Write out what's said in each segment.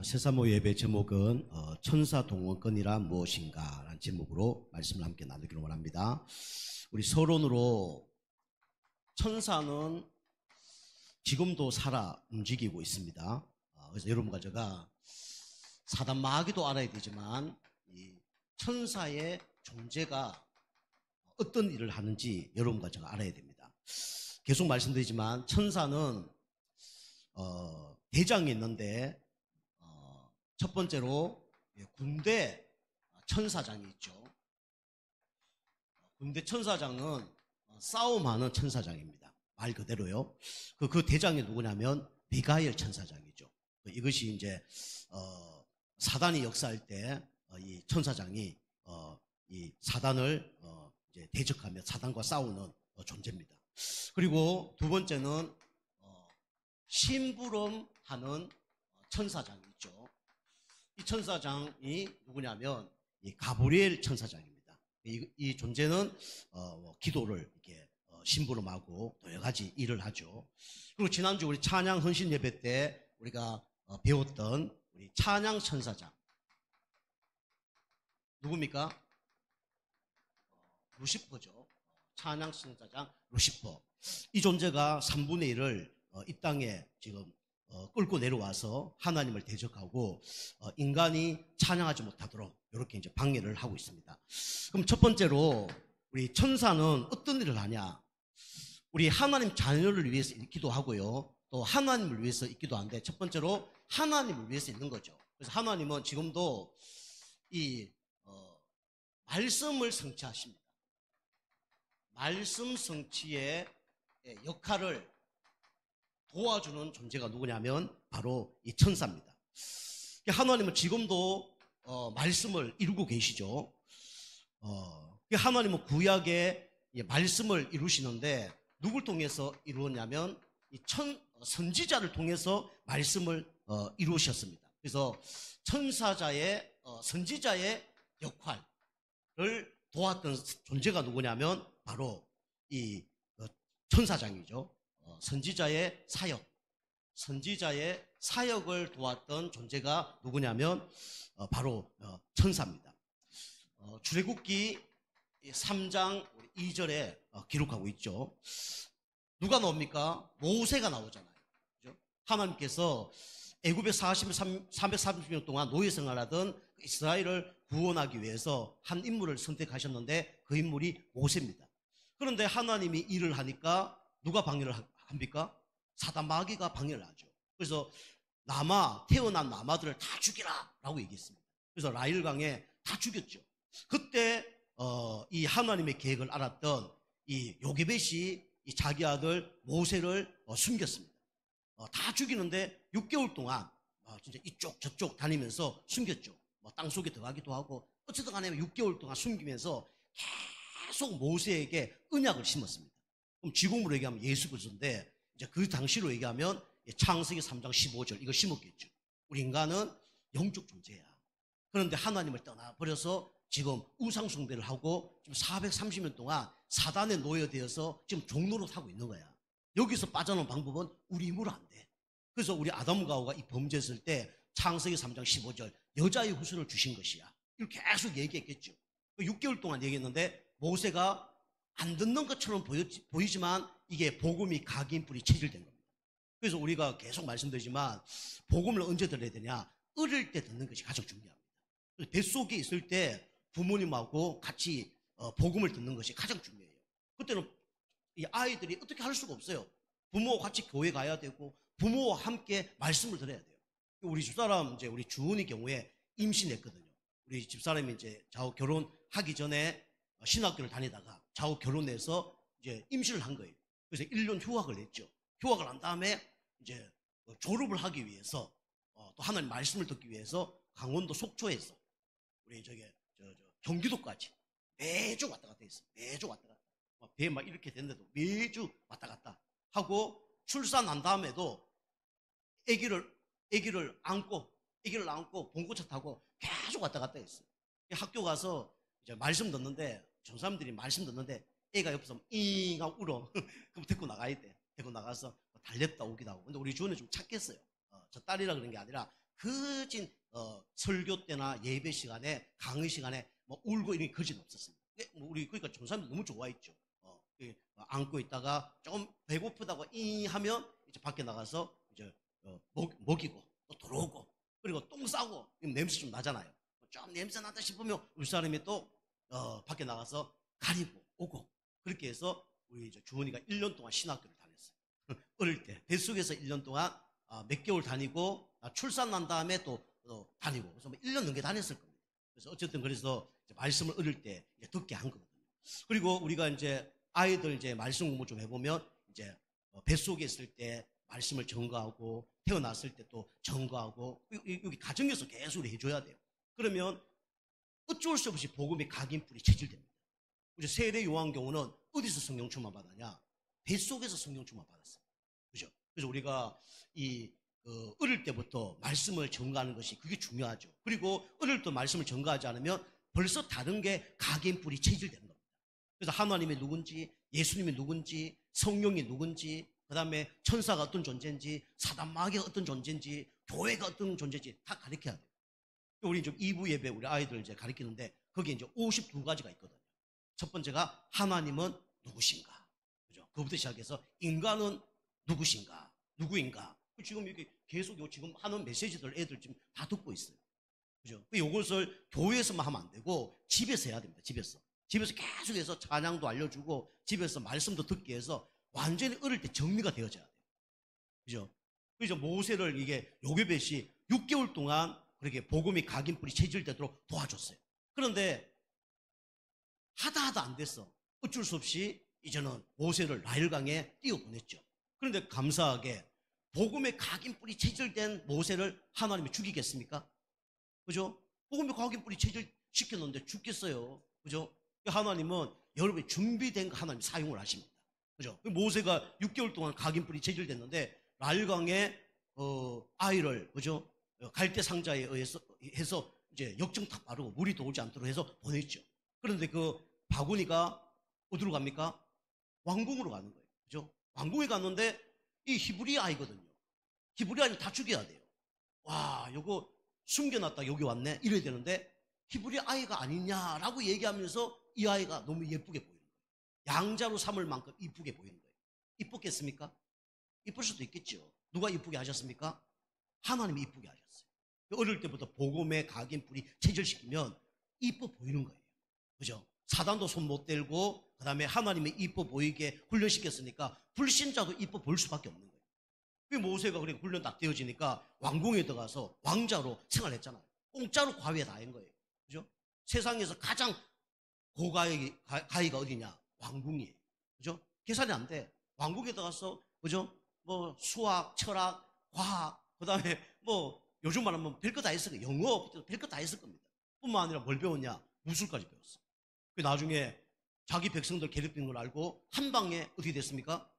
세사모 예배 제목은 천사 동원권이란 무엇인가 라는 제목으로 말씀을 함께 나누기로 원합니다. 우리 서론으로 천사는 지금도 살아 움직이고 있습니다. 그래서 여러분과 제가 사단 마귀도 알아야 되지만 이 천사의 존재가 어떤 일을 하는지 여러분과 제가 알아야 됩니다. 계속 말씀드리지만 천사는 대장이 있는데 첫 번째로 군대 천사장이 있죠. 군대 천사장은 싸움하는 천사장입니다. 말 그대로요. 그 대장이 누구냐면 미가엘 천사장이죠. 이것이 이제 사단이 역사할 때 이 천사장이 이 사단을 이제 대적하며 사단과 싸우는 존재입니다. 그리고 두 번째는 심부름하는 천사장이 있죠. 이 천사장이 누구냐면 이 가브리엘 천사장입니다. 이 존재는 기도를 이렇게 심부름하고 또 여러 가지 일을 하죠. 그리고 지난주 우리 찬양 헌신 예배 때 우리가 배웠던 우리 찬양 천사장 누굽니까? 루시퍼죠. 찬양 천사장 루시퍼. 이 존재가 3분의 1을 이 땅에 지금 끌고 내려와서 하나님을 대적하고 인간이 찬양하지 못하도록 이렇게 이제 방해를 하고 있습니다. 그럼 첫 번째로 우리 천사는 어떤 일을 하냐? 우리 하나님 자녀를 위해서 있기도 하고요. 또 하나님을 위해서 있기도 한데 첫 번째로 하나님을 위해서 있는 거죠. 그래서 하나님은 지금도 이 말씀을 성취하십니다. 말씀 성취의 역할을 도와주는 존재가 누구냐면 바로 이 천사입니다. 하나님은 지금도 말씀을 이루고 계시죠. 하나님은 구약에 말씀을 이루시는데 누굴 통해서 이루었냐면 이 선지자를 통해서 말씀을 이루셨습니다. 그래서 천사자의 선지자의 역할을 도왔던 존재가 누구냐면 바로 이 천사장이죠. 선지자의 사역을 도왔던 존재가 누구냐면 바로 천사입니다. 출애굽기 3장 2절에 기록하고 있죠. 누가 나옵니까? 모세가 나오잖아요. 그렇죠? 하나님께서 애굽에 330년 동안 노예 생활하던 이스라엘을 구원하기 위해서 한 인물을 선택하셨는데 그 인물이 모세입니다. 그런데 하나님이 일을 하니까 누가 방해를 합니까? 사단 마귀가 방해를 하죠. 그래서 태어난 남아들을 다 죽이라 라고 얘기했습니다. 그래서 라일강에 다 죽였죠. 그때 이 하나님의 계획을 알았던 이 요게벳이 이 자기 아들 모세를 숨겼습니다. 다 죽이는데 6개월 동안 진짜 이쪽 저쪽 다니면서 숨겼죠. 땅 속에 들어가기도 하고 어쨌든 간에 6개월 동안 숨기면서 계속 모세에게 언약을 심었습니다. 그럼 지금으로 얘기하면 예수 그리스도인데 이제 그 당시로 얘기하면 창세기 3장 15절 이거 심었겠죠. 우리 인간은 영적 존재야. 그런데 하나님을 떠나버려서 지금 우상 숭배를 하고 지금 430년 동안 사단에 노예되어서 지금 종노릇하고 있는 거야. 여기서 빠져나오는 방법은 우리 힘으로 안 돼. 그래서 우리 아담과 하와가 이 범죄했을 때 창세기 3장 15절 여자의 후손을 주신 것이야. 이렇게 계속 얘기했겠죠. 6개월 동안 얘기했는데 모세가 안 듣는 것처럼 보이지만 이게 복음이 각인 뿌리 체질된 겁니다. 그래서 우리가 계속 말씀드리지만 복음을 언제 들어야 되냐? 어릴 때 듣는 것이 가장 중요합니다. 뱃속에 있을 때 부모님하고 같이 복음을 듣는 것이 가장 중요해요. 그때는 이 아이들이 어떻게 할 수가 없어요. 부모와 같이 교회 가야 되고 부모와 함께 말씀을 들어야 돼요. 우리 집사람 이제 우리 주은이 경우에 임신했거든요. 우리 집사람이 이제 좌우 결혼하기 전에 신학교를 다니다가 좌우 결혼해서 이제 임신을 한 거예요. 그래서 1년 휴학을 했죠. 휴학을 한 다음에 이제 졸업을 하기 위해서 또 하나님 말씀을 듣기 위해서 강원도 속초에서 우리 경기도까지 매주 왔다 갔다 했어요. 매주 왔다 갔다. 배 막 이렇게 됐는데도 매주 왔다 갔다 하고 출산한 다음에도 아기를 안고 봉고차 타고 계속 왔다 갔다 했어요. 학교 가서 이제 말씀 듣는데 전사님들이 말씀 듣는데 애가 옆에서 잉 하고 울어. 그럼 데리고 나가야 돼. 데리고 나가서 달렸다 오기도 하고. 근데 우리 주원이 좀 착했어요. 저 딸이라 그런 게 아니라 거진 설교 때나 예배 시간에 강의 시간에 뭐 울고 이런 거진 없었습니다. 뭐 우리 그러니까 전사님도 너무 좋아했죠. 안고 있다가 조금 배고프다고 이 하면 이제 밖에 나가서 이제 먹이고 또 들어오고 그리고 똥 싸고 냄새 좀 나잖아요. 좀 냄새 나다 싶으면 우리 사람이 또 밖에 나가서 가리고 오고 그렇게 해서 우리 이제 주원이가 1년 동안 신학교를 다녔어요. 어릴 때 뱃속에서 1년 동안 몇 개월 다니고 출산 난 다음에 또 다니고 그래서 뭐 1년 넘게 다녔을 겁니다. 그래서 어쨌든 그래서 이제 말씀을 어릴 때 이제 듣게 한 거거든요. 그리고 우리가 이제 아이들 이제 말씀 공부 좀 해보면 이제 뱃속에 있을 때 말씀을 전거하고 태어났을 때 또 전거하고 여기 가정에서 계속 해줘야 돼요. 그러면 어쩔 수 없이 복음의 각인뿔이 체질됩니다. 그죠? 세례 요한 경우는 어디서 성령 충만 받았냐? 뱃속에서 성령 충만 받았어요. 그죠? 그래서 우리가 어릴 때부터 말씀을 전가하는 것이 그게 중요하죠. 그리고 어릴 때 말씀을 전가하지 않으면 벌써 다른 게 각인뿔이 체질되는 겁니다. 그래서 하나님이 누군지, 예수님이 누군지, 성령이 누군지, 그 다음에 천사가 어떤 존재인지, 사단마귀가 어떤 존재인지, 교회가 어떤 존재인지 다 가르쳐야 돼요. 우리 좀 2부 예배 우리 아이들 이제 가르치는데 거기에 이제 52가지가 있거든요. 첫 번째가 하나님은 누구신가? 그죠? 그부터 시작해서 인간은 누구신가? 누구인가? 지금 이렇게 계속 지금 하는 메시지들 애들 지금 다 듣고 있어요. 그죠? 이것을 교회에서만 하면 안 되고 집에서 해야 됩니다. 집에서 계속해서 찬양도 알려주고 집에서 말씀도 듣게 해서 완전히 어릴 때 정리가 되어져야 돼요. 그죠? 그래서 모세를 이게 요괴벳이 6개월 동안 그렇게 복음이 각인뿔이 체질되도록 도와줬어요. 그런데 하다 안 됐어. 어쩔 수 없이 이제는 모세를 나일강에 띄워보냈죠. 그런데 감사하게 복음의 각인뿔이 체질된 모세를 하나님이 죽이겠습니까? 그죠? 복음의 각인뿔이 체질시켰는데 죽겠어요. 그죠? 하나님은 여러분이 준비된 거 하나님 사용을 하십니다. 그죠? 모세가 6개월 동안 각인뿔이 체질됐는데 나일강에 아이를 그죠? 갈대 상자에 의해서 해서 이제 역정탁 바르고 물이 돌지 않도록 해서 보냈죠. 그런데 그 바구니가 어디로 갑니까? 왕궁으로 가는 거예요. 그죠? 왕궁에 갔는데 이 히브리 아이거든요. 히브리 아이를 다 죽여야 돼요. 와, 요거 숨겨놨다 여기 왔네 이래야 되는데 히브리 아이가 아니냐라고 얘기하면서 이 아이가 너무 예쁘게 보이는 거예요. 양자로 삼을 만큼 이쁘게 보이는 거예요. 이뻤겠습니까? 이쁠 수도 있겠죠. 누가 이쁘게 하셨습니까? 하나님이 이쁘게 하셨어요. 어릴 때부터 복음의 각인뿔이 체질시키면 이뻐 보이는 거예요. 그죠? 사단도 손 못 대고 그 다음에 하나님이 이뻐 보이게 훈련시켰으니까 불신자도 이뻐 보일 수밖에 없는 거예요. 그 모세가 그렇게 훈련 딱 되어지니까 왕궁에 들어가서 왕자로 생활했잖아요. 공짜로 과외 다 한 거예요. 그죠? 세상에서 가장 고가위가 어디냐? 왕궁이에요. 그죠? 계산이 안 돼. 왕궁에 들어가서 그죠? 뭐 수학, 철학, 과학, 그 다음에 뭐 요즘 말하면 별거 다 했을 거예요. 영어, 별거 다 했을 겁니다. 뿐만 아니라 뭘 배웠냐? 무술까지 배웠어. 나중에 자기 백성들 괴롭히는 걸 알고 한 방에 어떻게 됐습니까?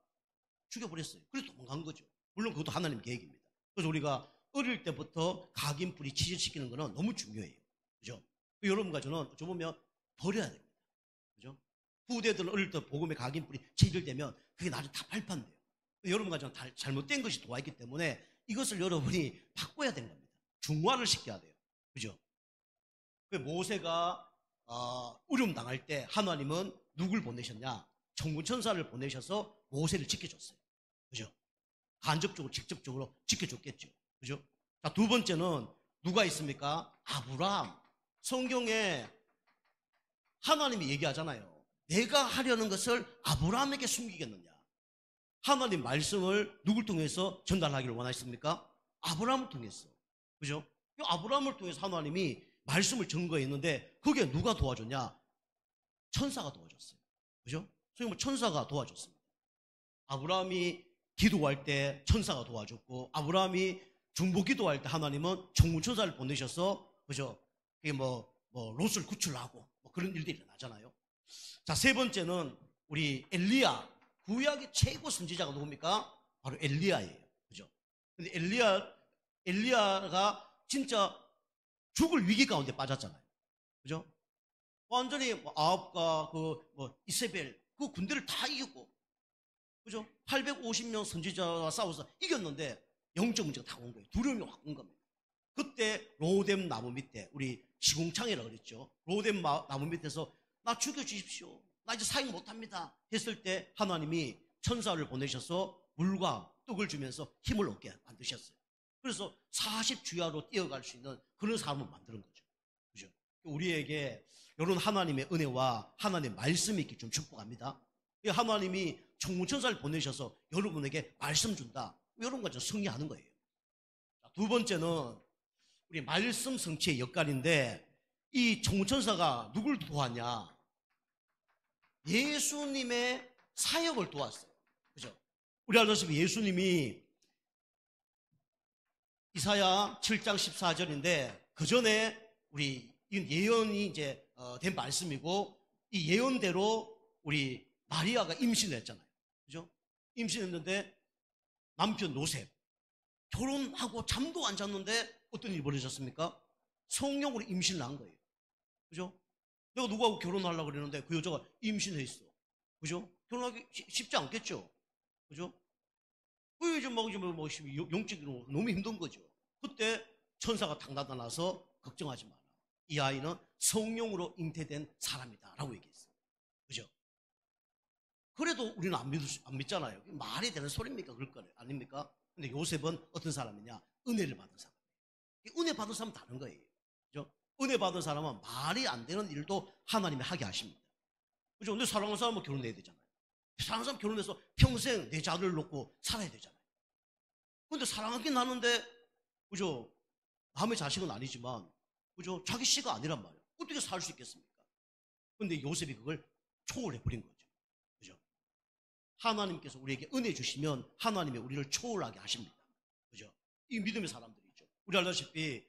죽여버렸어요. 그래서 도망간 거죠. 물론 그것도 하나님 계획입니다. 그래서 우리가 어릴 때부터 각인뿔이 치질시키는 거는 너무 중요해요. 그죠? 여러분과 저는 어쩌면 버려야 됩니다. 그죠? 후대들은 어릴 때 복음의 각인뿔이 체질되면 그게 나중에 다 발판돼요. 여러분과 저는 다 잘못된 것이 도와 있기 때문에 이것을 여러분이 바꿔야 되는 겁니다. 중화를 시켜야 돼요. 그죠? 모세가 어려움 당할 때 하나님은 누굴 보내셨냐? 천군천사를 보내셔서 모세를 지켜줬어요. 그죠? 간접적으로 직접적으로 지켜줬겠죠. 그죠? 자, 두 번째는 누가 있습니까? 아브라함. 성경에 하나님이 얘기하잖아요. 내가 하려는 것을 아브라함에게 숨기겠느냐? 하나님 말씀을 누굴 통해서 전달하기를 원하셨습니까? 아브라함을 통해서. 그죠? 아브라함을 통해서 하나님이 말씀을 증거했는데 거기에 누가 도와줬냐? 천사가 도와줬어요. 그죠? 뭐 천사가 도와줬습니다. 아브라함이 기도할 때 천사가 도와줬고 아브라함이 중보 기도할 때 하나님은 천군천사를 보내셔서 그죠? 그게 뭐 롯을 구출하고 뭐 그런 일들이 일어나잖아요. 자, 세 번째는 우리 엘리야. 구약의 최고 선지자가 누굽니까? 바로 엘리야예요. 그죠? 근데 엘리야가 진짜 죽을 위기 가운데 빠졌잖아요. 그죠? 완전히 아합과 이세벨 그 군대를 다 이겼고, 그죠? 850명 선지자와 싸워서 이겼는데 영적 문제가 다 온 거예요. 두려움이 확 온 겁니다. 그때 로뎀 나무 밑에, 우리 시궁창이라고 그랬죠. 로뎀 나무 밑에서 나 죽여주십시오, 나 이제 사역 못합니다 했을 때 하나님이 천사를 보내셔서 물과 떡을 주면서 힘을 얻게 만드셨어요. 그래서 40주야로 뛰어갈 수 있는 그런 사람을 만드는 거죠. 그죠? 우리에게 이런 하나님의 은혜와 하나님의 말씀이 있기 좀 축복합니다. 하나님이 천사를 보내셔서 여러분에게 말씀 준다, 이런 걸 좀 승리하는 거예요. 두 번째는 우리 말씀 성취의 역할인데, 이 천사가 누굴 도왔냐? 예수님의 사역을 도왔어요. 그죠? 우리 알다시피 예수님이 이사야 7장 14절인데, 그 전에 우리 예언이 이제 된 말씀이고, 이 예언대로 우리 마리아가 임신을 했잖아요. 그죠? 임신했는데 남편 요셉 결혼하고 잠도 안 잤는데 어떤 일이 벌어졌습니까? 성령으로 임신을 한 거예요. 그죠? 내가 누구하고 결혼하려고 그랬는데 그 여자가 임신했어. 그죠? 결혼하기 쉽지 않겠죠? 그죠? 이제 영적으로 너무 힘든 거죠. 그때 천사가 탁 나타나서 걱정하지 마라, 이 아이는 성령으로 잉태된 사람이다 라고 얘기했어요. 그죠? 그래도 우리는 안 믿잖아요. 말이 되는 소리입니까? 그럴 거예요. 아닙니까? 근데 요셉은 어떤 사람이냐? 은혜를 받은 사람. 은혜 받은 사람은 다른 거예요. 그죠? 은혜 받은 사람은 말이 안 되는 일도 하나님이 하게 하십니다. 그죠? 근데 사랑하는 사람은 결혼해야 되잖아요. 사랑하는 사람 결혼해서 평생 내 자녀를 놓고 살아야 되잖아요. 근데 사랑하긴 하는데, 그죠? 남의 자식은 아니지만, 그죠? 자기 씨가 아니란 말이에요. 어떻게 살 수 있겠습니까? 근데 요셉이 그걸 초월해버린 거죠. 그죠? 하나님께서 우리에게 은혜 주시면 하나님이 우리를 초월하게 하십니다. 그죠? 이 믿음의 사람들이죠. 우리 알다시피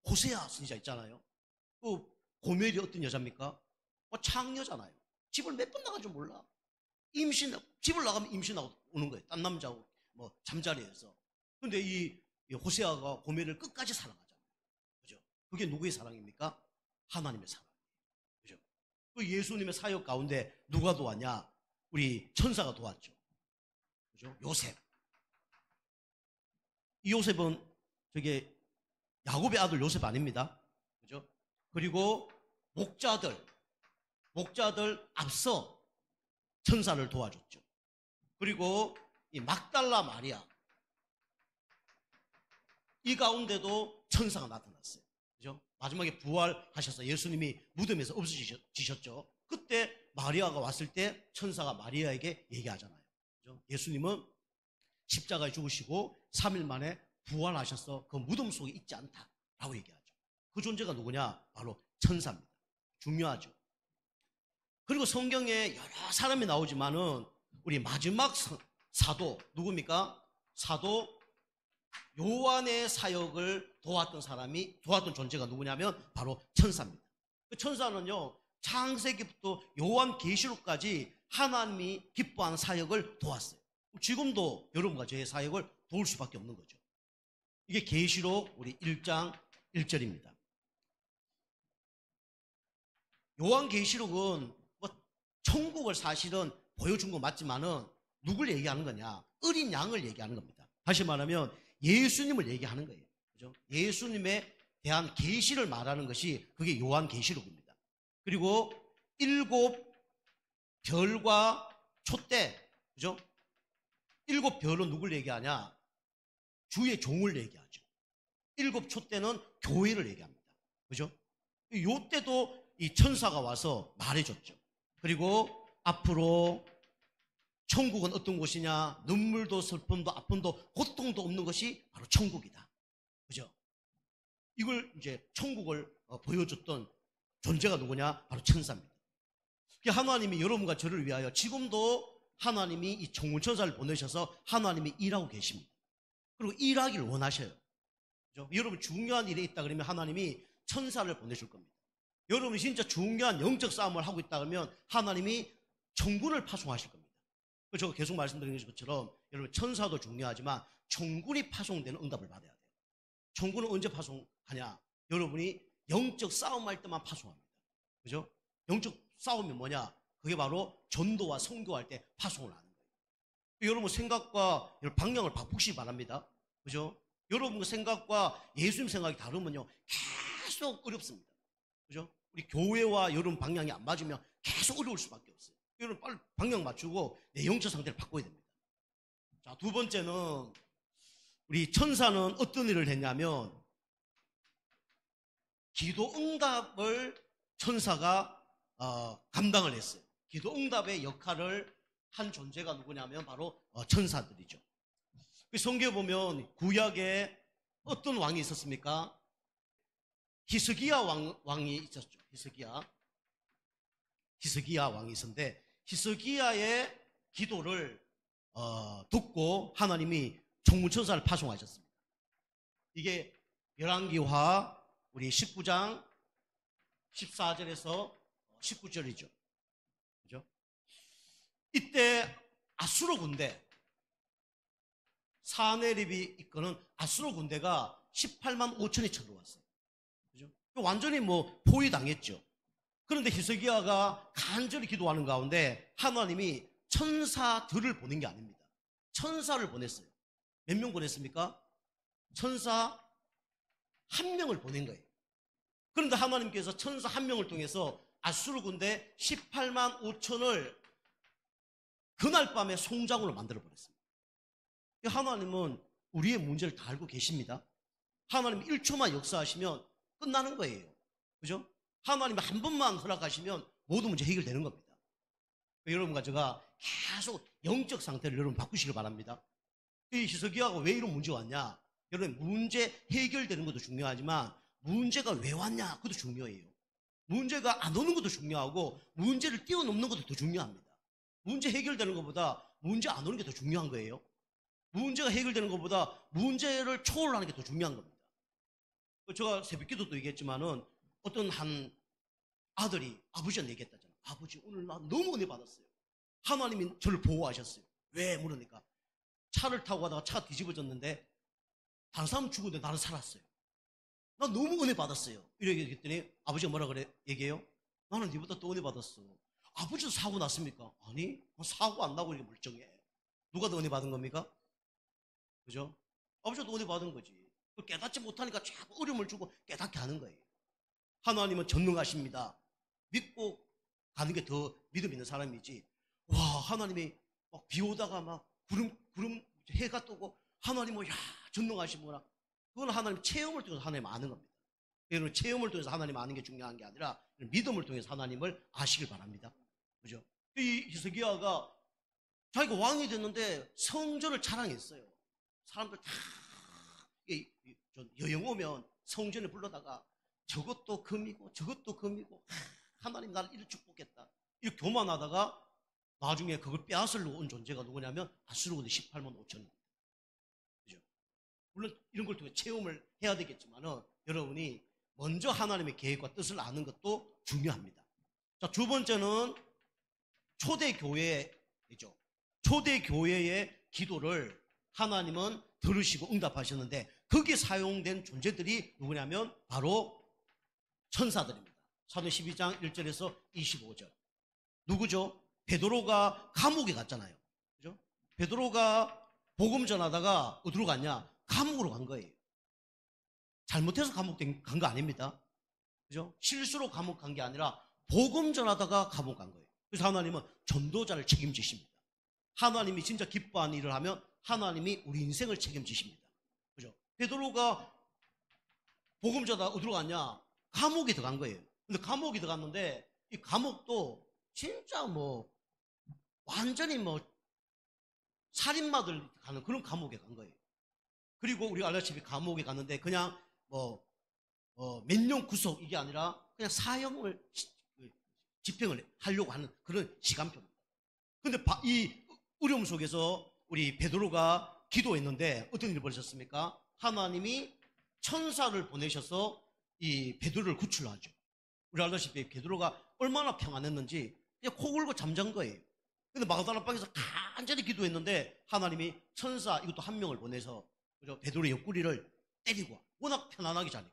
호세아 선지자 있잖아요. 그 고멜이 어떤 여자입니까? 창녀잖아요. 집을 몇 번 나간 줄 몰라. 집을 나가면 임신하고 오는 거예요. 딴 남자하고 잠자리에서. 근데 이 호세아가 고멜을 끝까지 사랑하잖아요. 그죠? 그게 누구의 사랑입니까? 하나님의 사랑. 그죠? 그 예수님의 사역 가운데 누가 도왔냐? 우리 천사가 도왔죠. 그죠? 요셉. 이 요셉은 저게 야곱의 아들 요셉 아닙니다. 그죠? 그리고 목자들 앞서 천사를 도와줬죠. 그리고 이 막달라 마리아, 이 가운데도 천사가 나타났어요. 그죠? 마지막에 부활하셔서 예수님이 무덤에서 없어지셨죠. 그때 마리아가 왔을 때 천사가 마리아에게 얘기하잖아요. 그죠? 예수님은 십자가에 죽으시고 3일 만에 부활하셔서 그 무덤 속에 있지 않다라고 얘기하죠. 그 존재가 누구냐? 바로 천사입니다. 중요하죠. 그리고 성경에 여러 사람이 나오지만은 우리 마지막 사도 누굽니까? 사도 요한의 사역을 도왔던 존재가 누구냐면 바로 천사입니다. 그 천사는요, 창세기부터 요한계시록까지 하나님이 기뻐하는 사역을 도왔어요. 지금도 여러분과 저의 사역을 도울 수밖에 없는 거죠. 이게 계시록 우리 1장 1절입니다. 요한계시록은 천국을 사실은 보여준 거 맞지만은 누굴 얘기하는 거냐? 어린 양을 얘기하는 겁니다. 다시 말하면 예수님을 얘기하는 거예요. 그죠? 예수님에 대한 계시를 말하는 것이 그게 요한계시록입니다. 그리고 7 별과 촛대, 그죠? 7 별은 누굴 얘기하냐? 주의 종을 얘기하죠. 7 촛대는 교회를 얘기합니다. 그죠? 요때도 이 천사가 와서 말해줬죠. 그리고 앞으로 천국은 어떤 곳이냐? 눈물도 슬픔도 아픔도 고통도 없는 것이 바로 천국이다. 그죠? 이걸 이제 천국을 보여줬던 존재가 누구냐? 바로 천사입니다. 하나님이 여러분과 저를 위하여 지금도 하나님이 이 천군천사를 보내셔서 하나님이 일하고 계십니다. 그리고 일하기를 원하셔요. 그죠? 여러분 중요한 일에 있다 그러면 하나님이 천사를 보내줄 겁니다. 여러분이 진짜 중요한 영적 싸움을 하고 있다 그러면 하나님이 천군을 파송하실 겁니다. 제가 계속 말씀드린 것처럼 여러분 천사도 중요하지만 천군이 파송되는 응답을 받아야 돼요. 천군은 언제 파송하냐? 여러분이 영적 싸움할 때만 파송합니다. 그죠? 영적 싸움이 뭐냐? 그게 바로 전도와 선교할 때 파송을 하는 거예요. 여러분 생각과 방향을 바꾸시기 바랍니다. 그죠? 여러분 생각과 예수님 생각이 다르면요, 계속 어렵습니다. 그죠? 우리 교회와 여러분 방향이 안 맞으면 계속 어려울 수밖에 없어요. 여러분 빨리 방향 맞추고 내 영적 상태를 바꿔야 됩니다. 자, 두 번째는 우리 천사는 어떤 일을 했냐면 기도 응답을 천사가 감당을 했어요. 기도 응답의 역할을 한 존재가 누구냐면 바로 천사들이죠. 성경에 보면 구약에 어떤 왕이 있었습니까? 히스기야 왕이 있었죠. 히스기야 왕이 있었는데 히스기야의 기도를 듣고 하나님이 총무천사를 파송하셨습니다. 이게 열왕기하 우리 19장 14절에서 19절이죠. 그죠? 이때 아수르 군대, 사네립이 이끄는 아수르 군대가 18만 5천이 쳐들어왔어요. 그죠? 완전히 포위당했죠. 그런데 히스기야가 간절히 기도하는 가운데 하나님이 천사들을 보낸 게 아닙니다. 천사를 보냈어요. 몇 명 보냈습니까? 천사 한 명을 보낸 거예요. 그런데 하나님께서 천사 한 명을 통해서 아수르 군대 18만 5천을 그날 밤에 송장으로 만들어버렸습니다. 하나님은 우리의 문제를 다 알고 계십니다. 하나님 1초만 역사하시면 끝나는 거예요. 그죠? 하나님이 한 번만 허락하시면 모든 문제 해결되는 겁니다. 여러분과 제가 계속 영적 상태를 여러분 바꾸시길 바랍니다. 이 히스기야가 왜 이런 문제가 왔냐? 여러분 문제 해결되는 것도 중요하지만 문제가 왜 왔냐? 그것도 중요해요. 문제가 안 오는 것도 중요하고 문제를 뛰어넘는 것도 더 중요합니다. 문제 해결되는 것보다 문제 안 오는 게 더 중요한 거예요. 문제가 해결되는 것보다 문제를 초월하는 게 더 중요한 겁니다. 제가 새벽기도도 얘기했지만은 어떤 한 아들이 아버지한테 얘기했다잖아요. 아버지 오늘 나 너무 은혜 받았어요. 하나님이 저를 보호하셨어요. 왜? 물으니까 차를 타고 가다가 차가 뒤집어졌는데 다른 사람 죽었는데 나는 살았어요. 나 너무 은혜 받았어요. 이렇게 얘기했더니 아버지가 뭐라 그래? 얘기해요? 나는 네보다 또 은혜 받았어. 아버지도 사고 났습니까? 아니 사고 안 나고 이렇게 멀쩡해. 누가 더 은혜 받은 겁니까? 그죠? 아버지도 은혜 받은 거지. 깨닫지 못하니까 자꾸 어려움을 주고 깨닫게 하는 거예요. 하나님은 전능하십니다. 믿고 가는 게 더 믿음 있는 사람이지. 와, 하나님이 막 비 오다가 막 구름 해가 뜨고 하나님은 야 전능하시구나. 그건 하나님 체험을 통해서 하나님 아는 겁니다. 여러분 체험을 통해서 하나님 아는 게 중요한 게 아니라 믿음을 통해서 하나님을 아시길 바랍니다. 그죠? 이 히스기야가 자기가 왕이 됐는데 성전을 자랑했어요. 사람들 다 여행 오면 성전에 불러다가 저것도 금이고 저것도 금이고 하나님 나를 이렇게 축복했다. 이렇게 교만하다가 나중에 그걸 빼앗으려 온 존재가 누구냐면 아수르 군대 18만 5천입니다. 그죠? 물론 이런 걸 통해 체험을 해야 되겠지만은 여러분이 먼저 하나님의 계획과 뜻을 아는 것도 중요합니다. 자, 두 번째는 초대교회이죠. 초대교회의 기도를 하나님은 들으시고 응답하셨는데 거기에 사용된 존재들이 누구냐면 바로 천사들입니다. 사도행 12장 1절에서 25절. 누구죠? 베드로가 감옥에 갔잖아요. 그죠? 베드로가 복음 전하다가 어디로 갔냐? 감옥으로 간 거예요. 잘못해서 감옥 간 거 아닙니다. 그죠? 실수로 감옥 간 게 아니라 복음 전하다가 감옥 간 거예요. 그래서 하나님은 전도자를 책임지십니다. 하나님이 진짜 기뻐하는 일을 하면 하나님이 우리 인생을 책임지십니다. 그죠? 베드로가 복음 전하다가 어디로 갔냐? 감옥에 들어간 거예요. 근데 감옥에 들어갔는데 이 감옥도 진짜 완전히 살인마들 가는 그런 감옥에 간 거예요. 그리고 우리가 알다시피 감옥에 갔는데 그냥 몇 년 구속 이게 아니라 그냥 사형을 집행을 하려고 하는 그런 시간표입니다. 근데 이 어려움 속에서 우리 베드로가 기도했는데 어떤 일이 벌어졌습니까? 하나님이 천사를 보내셔서 이 베드로를 구출하죠. 우리 알다시피 베드로가 얼마나 평안했는지 그냥 코 골고 잠잔 거예요. 근데 마가다나 방에서 간절히 기도했는데 하나님이 천사 이것도 한 명을 보내서 베드로의 옆구리를 때리고 와. 워낙 편안하게 자니까.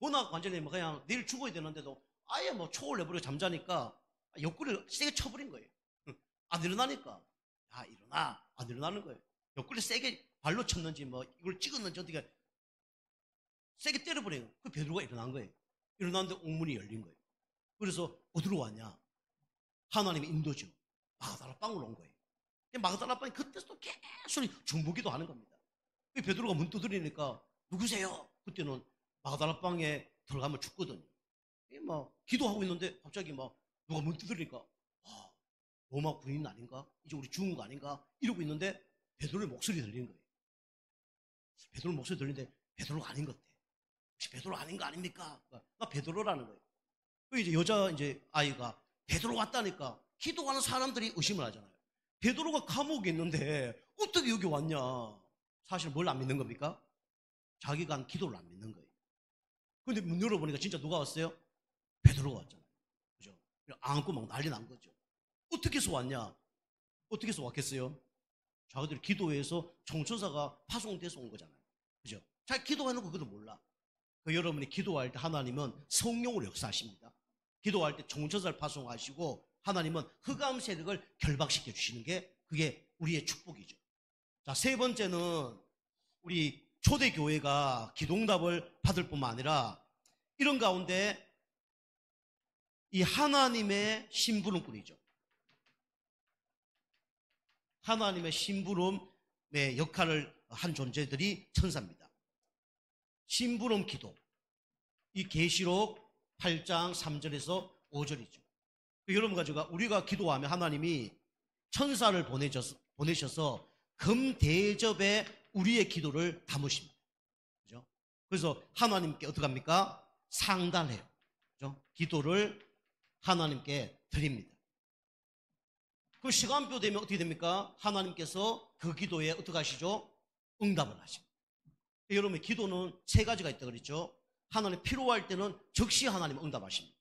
워낙 완전히 그냥 내일 죽어야 되는데도 아예 초를 내버리고 잠자니까 옆구리를 세게 쳐버린 거예요. 안 일어나니까. 야 일어나. 안 일어나는 거예요. 옆구리 세게 발로 쳤는지 뭐 이걸 찍었는지 어떻게 세게 때려버려요. 그 베드로가 일어난 거예요. 일어났는데 옥문이 열린 거예요. 그래서 어디로 왔냐? 하나님의 인도죠. 마가다라 빵으로 온 거예요. 마가다라 빵이 그때도 계속 중보기도 하는 겁니다. 베드로가 문 두드리니까 누구세요? 그때는 마가다라 빵에 들어가면 죽거든요. 막 기도하고 있는데 갑자기 막 누가 문 두드리니까 로마 군인 아닌가? 이제 우리 죽은 거 아닌가? 이러고 있는데 베드로의 목소리 들리는 거예요. 베드로 목소리 들리는데 베드로가 아닌 것 같아. 혹시 베드로 아닌 거 아닙니까? 나 베드로라는 거예요. 그 이제 여자 이제 아이가 베드로 왔다니까 기도하는 사람들이 의심을 하잖아요. 베드로가 감옥에 있는데 어떻게 여기 왔냐? 사실 뭘 안 믿는 겁니까? 자기가 한 기도를 안 믿는 거예요. 근데 문 열어보니까 진짜 누가 왔어요? 베드로가 왔잖아요. 그죠? 안고 막 난리 난 거죠. 어떻게 해서 왔냐? 어떻게 해서 왔겠어요? 자기들이 기도해서 총천사가 파송돼서 온 거잖아요. 그죠? 잘 기도하는 거 그것도 몰라. 여러분이 기도할 때 하나님은 성령으로 역사하십니다. 기도할 때 총천사를 파송하시고 하나님은 흑암 세력을 결박시켜 주시는 게 그게 우리의 축복이죠. 자, 세 번째는 우리 초대교회가 기도응답을 받을 뿐만 아니라 이런 가운데 이 하나님의 심부름꾼이죠. 하나님의 심부름의 역할을 한 존재들이 천사입니다. 심부름 기도. 이 계시록 8장 3절에서 5절이죠. 여러분 가지고 우리가 기도하면 하나님이 천사를 보내셔서 금대접에 우리의 기도를 담으십니다. 그죠? 그래서 하나님께 어떻게 합니까? 상달해요. 그죠? 기도를 하나님께 드립니다. 그 시간표 되면 어떻게 됩니까? 하나님께서 그 기도에 어떻게 하시죠? 응답을 하십니다. 여러분 기도는 세 가지가 있다고 그랬죠. 하나님 필요할 때는 즉시 하나님 응답하십니다.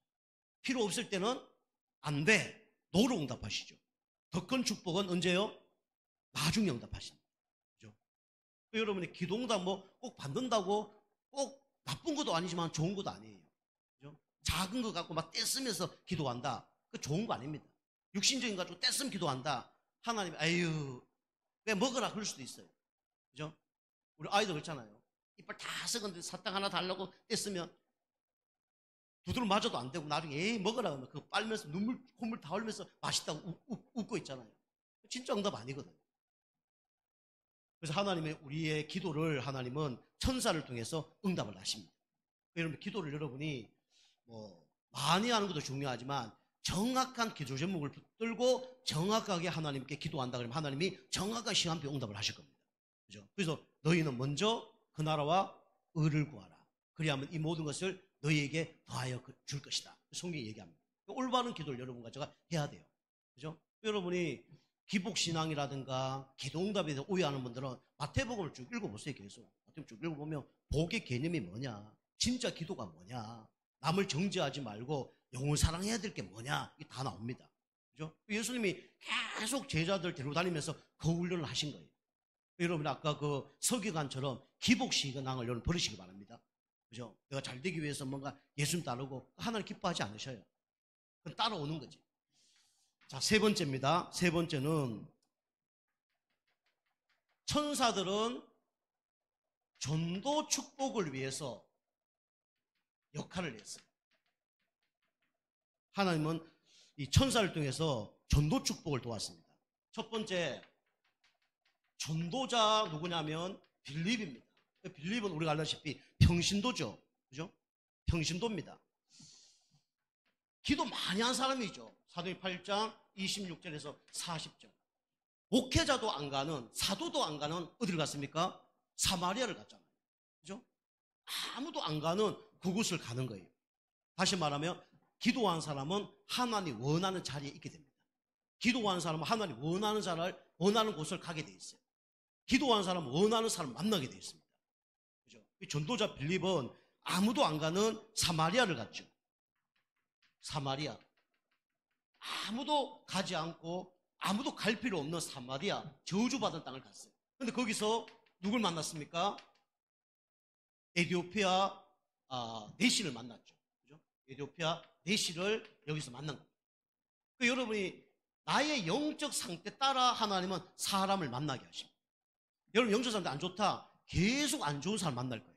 필요 없을 때는 안 돼, 노로 응답하시죠. 더 큰 축복은 언제요? 나중에 응답하십니다. 그죠? 여러분의 기도 응답 꼭 받는다고 꼭 나쁜 것도 아니지만 좋은 것도 아니에요. 그죠? 작은 거 갖고 막 떼쓰면서 기도한다. 그 좋은 거 아닙니다. 육신적인 거 가지고 떼쓰면 기도한다. 하나님 아유 왜 먹으라 그럴 수도 있어요. 그죠? 우리 아이들 그렇잖아요. 이빨 다 썩었는데 사탕 하나 달라고 떼쓰면 두드러 맞아도 안 되고 나중에 에이 먹으라 그러면 그거 빨면서 콧물 다 흘리면서 맛있다고 웃고 있잖아요. 진짜 응답 아니거든요. 그래서 하나님의 우리의 기도를 하나님은 천사를 통해서 응답을 하십니다. 여러분 기도를 여러분이 많이 하는 것도 중요하지만 정확한 기도 제목을 붙들고 정확하게 하나님께 기도한다 그러면 하나님이 정확한 시간표 응답을 하실 겁니다. 그죠? 그래서 너희는 먼저 그 나라와 의를 구하라. 그리하면 이 모든 것을 너희에게 더하여 줄 것이다. 성경이 얘기합니다. 올바른 기도를 여러분과 제가 해야 돼요. 그죠? 여러분이 기복신앙이라든가 기도응답에 대해서 오해하는 분들은 마태복음을 쭉 읽어보세요. 계속 마태복음 쭉 읽어보면 복의 개념이 뭐냐, 진짜 기도가 뭐냐, 남을 정죄하지 말고 영혼을 사랑해야 될 게 뭐냐, 이게 다 나옵니다. 그죠? 예수님이 계속 제자들 데리고 다니면서 그 훈련을 하신 거예요. 여러분 아까 그 서기관처럼 기복신앙을 여러분 버리시기 바랍니다. 그죠? 내가 잘 되기 위해서 뭔가 예수님 따르고 하나님 기뻐하지 않으셔요. 그건 따라오는 거지. 자, 세 번째입니다. 세 번째는 천사들은 전도 축복을 위해서 역할을 했어요. 하나님은 이 천사를 통해서 전도 축복을 도왔습니다. 첫 번째 전도자 누구냐면 빌립입니다. 빌립은 우리가 알다시피 평신도죠. 그죠? 평신도입니다. 기도 많이 한 사람이죠. 사도행 8장 26절에서 40절. 목회자도 안 가는, 사도도 안 가는 어디를 갔습니까? 사마리아를 갔잖아요. 그죠? 아무도 안 가는 그곳을 가는 거예요. 다시 말하면 기도한 사람은 하나님 원하는 자리에 있게 됩니다. 기도한 사람은 하나님 원하는 곳을 가게 돼 있어요. 기도한 사람은 원하는 사람을 만나게 돼 있습니다. 그죠? 전도자 빌립은 아무도 안 가는 사마리아를 갔죠. 사마리아. 아무도 가지 않고 아무도 갈 필요 없는 사마리아, 저주받은 땅을 갔어요. 그런데 거기서 누굴 만났습니까? 에디오피아 내시를 만났죠. 그죠? 에디오피아 내시를 여기서 만난 겁니다. 여러분이 나의 영적 상태 따라 하나님은 사람을 만나게 하십니다. 여러분 영적 상태 안 좋다. 계속 안 좋은 사람 만날 거예요.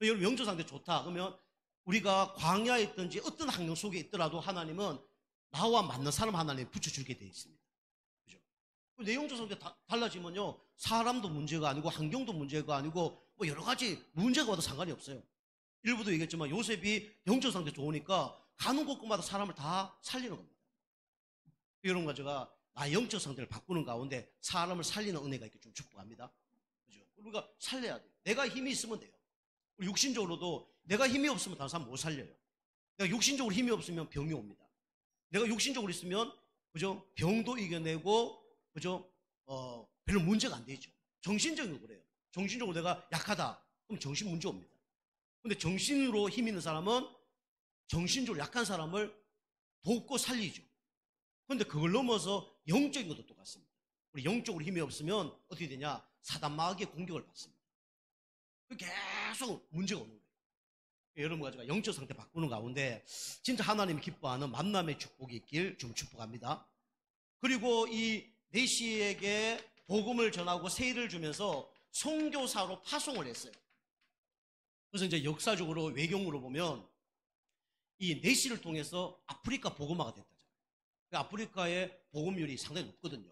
여러분 영적 상태 좋다. 그러면 우리가 광야에 있든지 어떤 환경 속에 있더라도 하나님은 나와 맞는 사람 하나님 붙여주게 되어 있습니다. 그죠? 내 영적 상태 달라지면요. 사람도 문제가 아니고 환경도 문제가 아니고 뭐 여러 가지 문제가 와도 상관이 없어요. 일부도 얘기했지만 요셉이 영적 상태 좋으니까 가는 곳마다 사람을 다 살리는 겁니다. 여러분과 제가 나의 영적 상태를 바꾸는 가운데 사람을 살리는 은혜가 있게 좀 축복합니다. 그죠? 우리가 살려야 돼요. 내가 힘이 있으면 돼요. 우리 육신적으로도 내가 힘이 없으면 다른 사람 못 살려요. 내가 육신적으로 힘이 없으면 병이 옵니다. 내가 육신적으로 있으면 그죠? 병도 이겨내고 그죠? 별로 문제가 안 되죠. 정신적인 거 그래요. 정신적으로 내가 약하다. 그럼 정신 문제 옵니다. 근데 정신으로 힘 있는 사람은 정신적으로 약한 사람을 돕고 살리죠. 그런데 그걸 넘어서 영적인 것도 똑같습니다. 우리 영적으로 힘이 없으면 어떻게 되냐? 사단 마귀의 공격을 받습니다. 계속 문제가 오는 거예요. 여러분과 제가 영적 상태 바꾸는 가운데 진짜 하나님이 기뻐하는 만남의 축복이 있길 좀 축복합니다. 그리고 이 내시에게 복음을 전하고 세일을 주면서 선교사로 파송을 했어요. 그래서 이제 역사적으로 외경으로 보면 이 내시를 통해서 아프리카 복음화가 됐다잖아요. 아프리카의 복음률이 상당히 높거든요.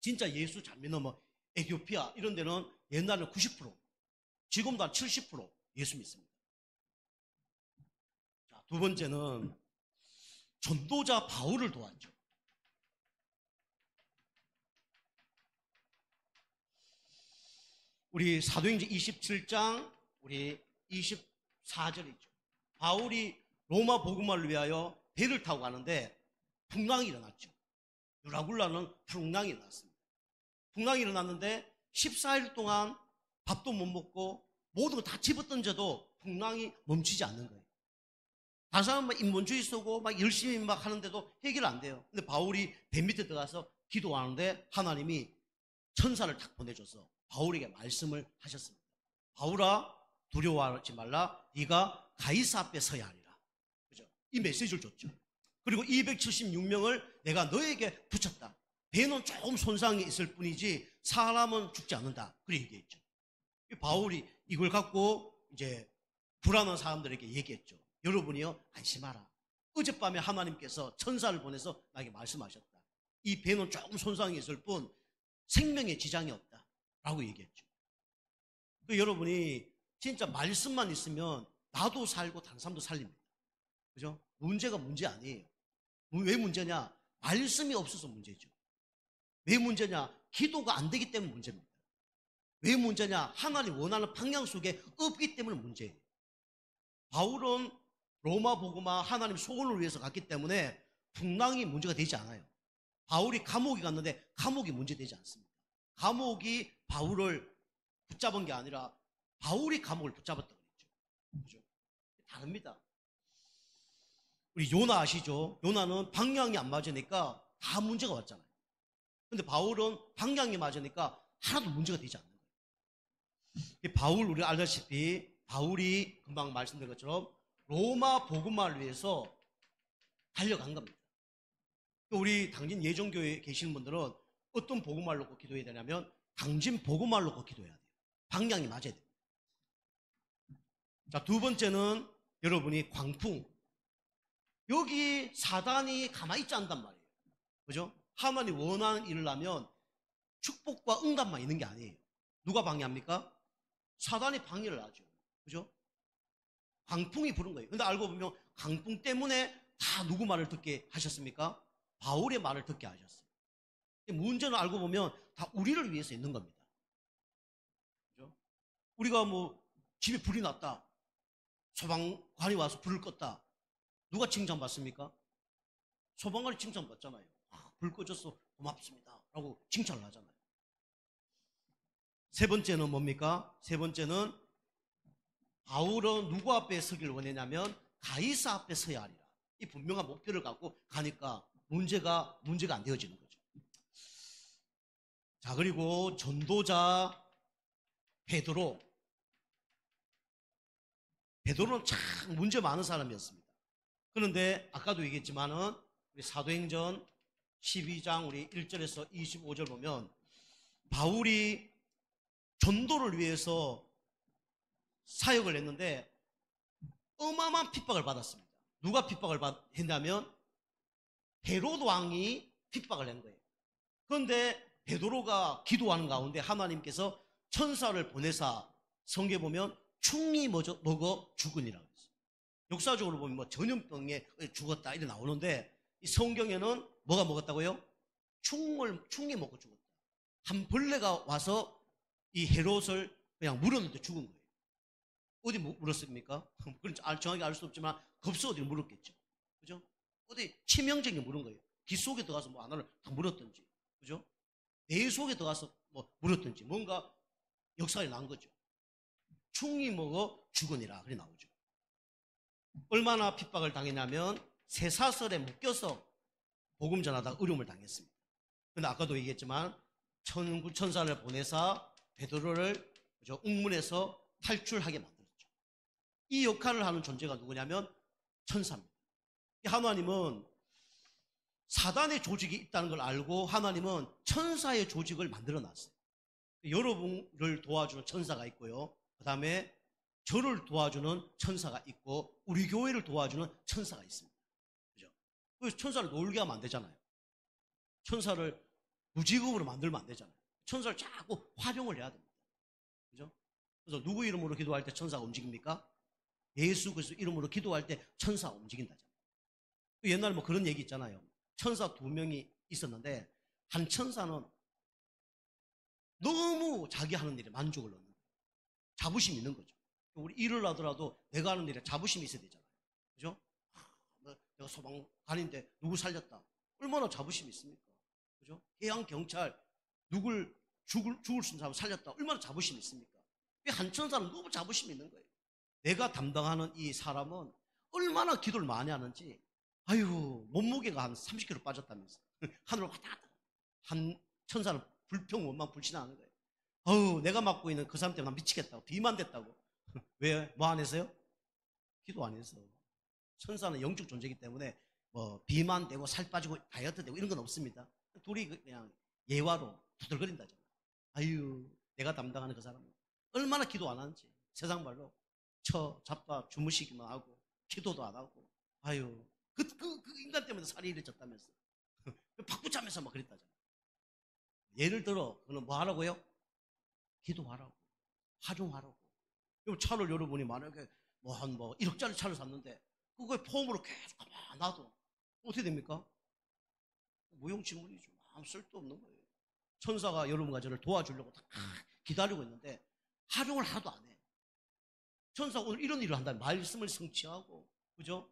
진짜 예수 잘 믿는 뭐 에티오피아 이런 데는 옛날에는 90%, 지금도 한 70% 예수 믿습니다. 자, 두 번째는 전도자 바울을 도왔죠. 우리 사도행전 27장 우리 24절이죠. 바울이 로마 복음화를 위하여 배를 타고 가는데 풍랑이 일어났죠. 유라굴라는 풍랑이 일어났습니다. 풍랑이 일어났는데 14일 동안 밥도 못 먹고 모든 거 다 집어던져도 풍랑이 멈추지 않는 거예요. 다른 사람은 막 인본주의 쓰고 막 열심히 막 하는데도 해결 안 돼요. 근데 바울이 배 밑에 들어가서 기도하는데 하나님이 천사를 탁 보내줘서 바울에게 말씀을 하셨습니다. 바울아, 두려워하지 말라. 네가 가이사 앞에 서야 하리라. 그죠? 이 메시지를 줬죠. 그리고 276명을 내가 너에게 붙였다. 배는 조금 손상이 있을 뿐이지 사람은 죽지 않는다. 그렇게 얘기했죠. 바울이 이걸 갖고 이제 불안한 사람들에게 얘기했죠. 여러분이요, 안심하라. 어젯밤에 하나님께서 천사를 보내서 나에게 말씀하셨다. 이 배는 조금 손상이 있을 뿐 생명에 지장이 없다. 라고 얘기했죠. 여러분이 진짜 말씀만 있으면 나도 살고 다른 사람도 살립니다. 그죠? 문제가 문제 아니에요. 왜 문제냐? 말씀이 없어서 문제죠. 왜 문제냐? 기도가 안 되기 때문에 문제입니다. 왜 문제냐? 하나님 원하는 방향 속에 없기 때문에 문제예요. 바울은 로마 복음화 하나님 소원을 위해서 갔기 때문에 풍랑이 문제가 되지 않아요. 바울이 감옥에 갔는데 감옥이 문제되지 않습니다. 감옥이 바울을 붙잡은 게 아니라 바울이 감옥을 붙잡았다고 그랬죠. 그죠? 다릅니다. 우리 요나 아시죠? 요나는 방향이 안 맞으니까 다 문제가 왔잖아요. 근데 바울은 방향이 맞으니까 하나도 문제가 되지 않는 거예요. 바울, 우리가 알다시피 바울이 금방 말씀드린 것처럼 로마 복음화를 위해서 달려간 겁니다. 우리 당진 예정교회에 계시는 분들은 어떤 복음화를 놓고 기도해야 되냐면 당진 복음화를 놓고 기도해야 돼요. 방향이 맞아야 돼요. 자, 두 번째는 여러분이 광풍. 여기 사단이 가만히 있지 않단 말이에요. 그죠? 하나님 원하는 일을 하면 축복과 응답만 있는 게 아니에요. 누가 방해합니까? 사단이 방해를 하죠. 그죠? 광풍이 부른 거예요. 근데 알고 보면 광풍 때문에 다 누구 말을 듣게 하셨습니까? 바울의 말을 듣게 하셨어요. 문제는 알고 보면 다 우리를 위해서 있는 겁니다. 그죠? 우리가 뭐 집에 불이 났다. 소방관이 와서 불을 껐다. 누가 칭찬받습니까? 소방관이 칭찬받잖아요. 아, 불 꺼졌어. 고맙습니다. 라고 칭찬을 하잖아요. 세 번째는 뭡니까? 세 번째는 바울은 누구 앞에 서기를 원했냐면 가이사 앞에 서야 하리라. 이 분명한 목표를 갖고 가니까 문제가 안 되어지는 거죠. 자, 그리고 전도자 베드로는 참 문제 많은 사람이었습니다. 그런데 아까도 얘기했지만은 우리 사도행전 12장 우리 1절에서 25절 보면 바울이 전도를 위해서 사역을 했는데 어마어마한 핍박을 받았습니다. 누가 핍박을 했냐면 헤롯 왕이 핍박을 한 거예요. 그런데 베드로가 기도하는 가운데 하나님께서 천사를 보내사 성경에 보면 충이 먹어 죽으니라고 했어요. 역사적으로 보면 뭐 전염병에 죽었다 이렇게 나오는데 이 성경에는 뭐가 먹었다고요? 충이 먹고 죽었다. 한 벌레가 와서 이 헤롯을 그냥 물었는데 죽은 거예요. 어디 물었습니까? 그건 정확히 알 수 없지만 겁서 어디 물었겠죠. 그죠? 어디 치명적인 게 물은 거예요. 귀 속에 들어가서 뭐 하나를 다 물었든지, 그죠? 뇌 속에 들어가서 뭐 물었든지 뭔가 역사에 난 거죠. 충이 먹어 죽으니라 그래 나오죠. 얼마나 핍박을 당했냐면 쇠사슬에 묶여서 복음 전하다가 어려움을 당했습니다. 그런데 아까도 얘기했지만 천사를 보내사 베드로를 웅문에서 탈출하게 만들었죠. 이 역할을 하는 존재가 누구냐면 천사입니다. 하나님은 사단의 조직이 있다는 걸 알고 하나님은 천사의 조직을 만들어 놨어요. 여러분을 도와주는 천사가 있고요. 그 다음에 저를 도와주는 천사가 있고 우리 교회를 도와주는 천사가 있습니다. 그죠? 그래서 천사를 놀게 하면 안 되잖아요. 천사를 무직업으로 만들면 안 되잖아요. 천사를 자꾸 활용을 해야 됩니다. 그죠? 그래서 누구 이름으로 기도할 때 천사가 움직입니까? 예수 그리스도 이름으로 기도할 때 천사가 움직인다잖아요. 옛날에 뭐 그런 얘기 있잖아요. 천사 2명이 있었는데 한 천사는 너무 자기 하는 일에 만족을 얻는 거예요. 자부심이 있는 거죠. 우리 일을 하더라도 내가 하는 일에 자부심이 있어야 되잖아요. 그죠? 내가 소방관인데 누구 살렸다. 얼마나 자부심이 있습니까? 그죠? 해양 경찰 누굴 죽을 수 있는 사람 살렸다. 얼마나 자부심이 있습니까? 한 천사는 너무 자부심이 있는 거예요. 내가 담당하는 이 사람은 얼마나 기도를 많이 하는지 아유 몸무게가 한 30kg 빠졌다면서 하늘을 왔다 갔다 한 천사는 불평 원망 불신하는 거예요. 어우 내가 맡고 있는 그 사람 때문에 난 미치겠다고 비만 됐다고. 왜? 뭐 안 해서요? 기도 안 해서. 천사는 영적 존재이기 때문에 뭐 비만 되고 살 빠지고 다이어트 되고 이런 건 없습니다. 둘이 그냥 예화로 두들거린다잖아요. 아유 내가 담당하는 그 사람은 얼마나 기도 안 하는지 세상 말로 잡다 주무시기만 하고 기도도 안 하고 아유 그 인간 때문에 살이 이래졌다면서 박부차면서 막 그랬다잖아요. 예를 들어 그는 뭐 하라고요? 기도하라고 활용하라고. 차를 여러분이 만약에 한 1억짜리 차를 샀는데 그거에 폼으로 계속 가만 놔둬 어떻게 됩니까? 무용지물이죠. 아무 쓸데없는 거예요. 천사가 여러분과 저를 도와주려고 다 기다리고 있는데 활용을 하나도 안 해. 천사가 오늘 이런 일을 한다면 말씀을 성취하고 그죠?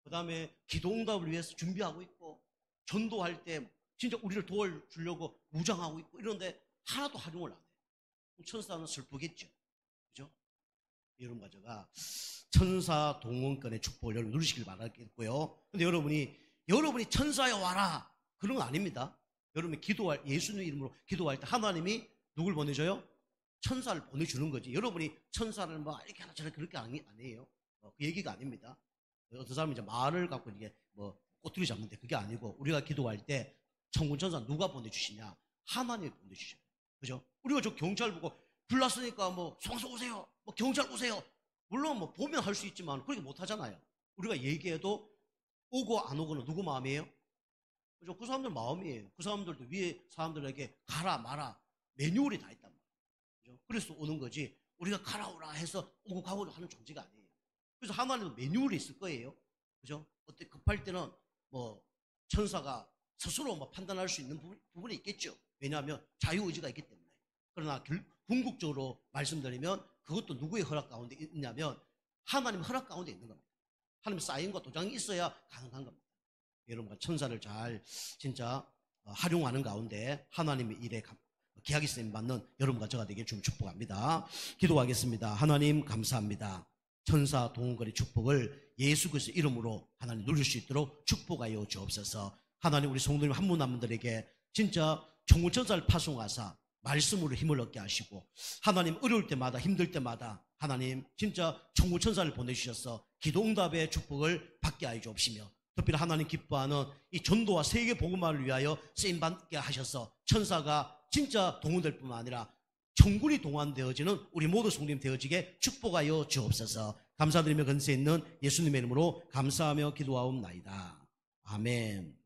그 다음에 기도응답을 위해서 준비하고 있고 전도할 때 진짜 우리를 도와주려고 무장하고 있고 이런데 하나도 활용을 안 해. 천사는 슬프겠죠. 그죠? 여러분과 제가 천사 동원권의 축복을 여러분 누리시길 바라겠고요. 근데 여러분이 천사여 와라 그런 건 아닙니다. 여러분이 예수님 이름으로 기도할 때 하나님이 누굴 보내줘요? 천사를 보내주는 거지. 여러분이 천사를 막 이렇게 하나 저렇게 그렇게 아니에요. 그 얘기가 아닙니다. 어떤 사람이 이제 말을 갖고 이게 꼬투리 잡는데 그게 아니고 우리가 기도할 때 천군 천사 누가 보내주시냐? 하나님이 보내주셔요. 그죠? 우리가 저 경찰 보고 불났으니까 소방서 오세요. 경찰 오세요. 물론 보면 할 수 있지만 그렇게 못 하잖아요. 우리가 얘기해도 오고 안 오고는 누구 마음이에요? 그죠? 그 사람들 마음이에요. 그 사람들도 위에 사람들에게 가라 마라 매뉴얼이 다 있단 말이에요. 그죠? 그래서 오는 거지 우리가 가라 오라 해서 오고 가고 하는 존재가 아니에요. 그래서 하나님은 매뉴얼이 있을 거예요. 그죠? 어때 급할 때는 천사가 스스로 판단할 수 있는 부분이 있겠죠. 왜냐하면 자유의지가 있기 때문에. 그러나 궁극적으로 말씀드리면 그것도 누구의 허락 가운데 있냐면 하나님 허락 가운데 있는 겁니다. 하나님 사인과 도장이 있어야 가능한 겁니다. 여러분과 천사를 잘 진짜 활용하는 가운데 하나님의 일에 기하기 쓰임 받는 여러분과 저가 되게 좀 축복합니다. 기도하겠습니다. 하나님 감사합니다. 천사 동원권의 축복을 예수 그리스도 이름으로 하나님 누릴 수 있도록 축복하여 주옵소서. 하나님 우리 성도님 한 분 한 분들에게 진짜 천군천사를 파송하사 말씀으로 힘을 얻게 하시고 하나님 어려울 때마다 힘들 때마다 하나님 진짜 천군천사를 보내주셔서 기도응답의 축복을 받게 하여 주옵시며 특별히 하나님 기뻐하는 이 전도와 세계 복음화를 위하여 쓰임받게 하셔서 천사가 진짜 동원될 뿐만 아니라 천군이 동원되어지는 우리 모두 성도님 되어지게 축복하여 주옵소서. 감사드리며 근세 있는 예수님의 이름으로 감사하며 기도하옵나이다. 아멘.